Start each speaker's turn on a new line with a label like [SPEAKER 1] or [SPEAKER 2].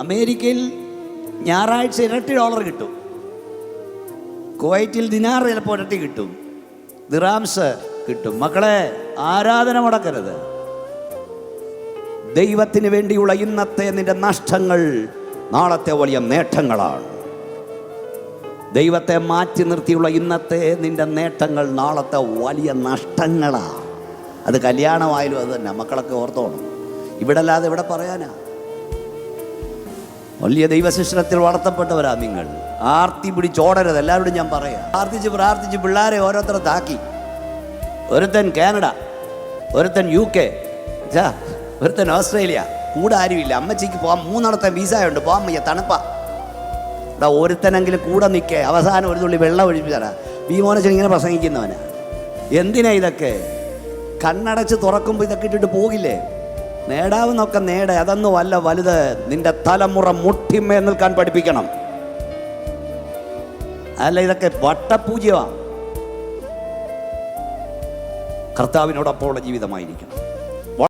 [SPEAKER 1] അമേരിക്കയിൽ ഞായറാഴ്ച ഇരട്ടി ഡോളർ കിട്ടും, കുവൈറ്റിൽ ദിനാർ ചിലപ്പോൾ ഇരട്ടി കിട്ടും, ദിറാംസ് കിട്ടും. മക്കളെ, ആരാധന മുടക്കരുത്. ദൈവത്തിന് വേണ്ടിയുള്ള ഇന്നത്തെ നിന്റെ നഷ്ടങ്ങൾ നാളത്തെ വലിയ നേട്ടങ്ങളാണ്. ദൈവത്തെ മാറ്റി നിർത്തിയുള്ള ഇന്നത്തെ നിന്റെ നേട്ടങ്ങൾ നാളത്തെ വലിയ നഷ്ടങ്ങളാണ്. അത് കല്യാണമായാലും അത് തന്നെ. മക്കളൊക്കെ ഓർത്തോണം. ഇവിടെ അല്ലാതെ ഇവിടെ പറയാനാ. വലിയ ദൈവശിക്ഷണത്തിൽ വളർത്തപ്പെട്ടവരാ നിങ്ങൾ. ആർത്തി പിടിച്ചോടരുത്. എല്ലാവരോടും ഞാൻ പറയാം, പ്രാർത്ഥിച്ച് പിള്ളേരെ ഓരോരുത്തരെ താക്കി. ഒരുത്തൻ കാനഡ, ഒരുത്തൻ UK, ഒരുത്തൻ ഓസ്ട്രേലിയ. കൂടെ ആരുമില്ല. അമ്മച്ചിക്ക് പോകാൻ 3 വിസയുണ്ട്, പോകാൻ വയ്യ, തണുപ്പാ. ഇവിടെ ഒരുത്തനെങ്കിലും കൂടെ നിൽക്കേ. അവസാനം ഒരു തുള്ളി വെള്ളം ഒഴിച്ചു തരാം. ഭീമോനച്ചൻ ഇങ്ങനെ പ്രസംഗിക്കുന്നവനാ. എന്തിനാ ഇതൊക്കെ? കണ്ണടച്ച് തുറക്കുമ്പോൾ ഇതൊക്കെ ഇട്ടിട്ട് പോകില്ലേ? നേടാവുന്നൊക്കെ നേട, അതൊന്നും അല്ല വലുത്. നിന്റെ തലമുറ മുട്ടിമേ നിൽക്കാൻ പഠിപ്പിക്കണം. അല്ല, ഇതൊക്കെ വട്ടപൂജ്യമാണ്. കർത്താവിനോടൊപ്പമുള്ള ജീവിതമായിരിക്കണം.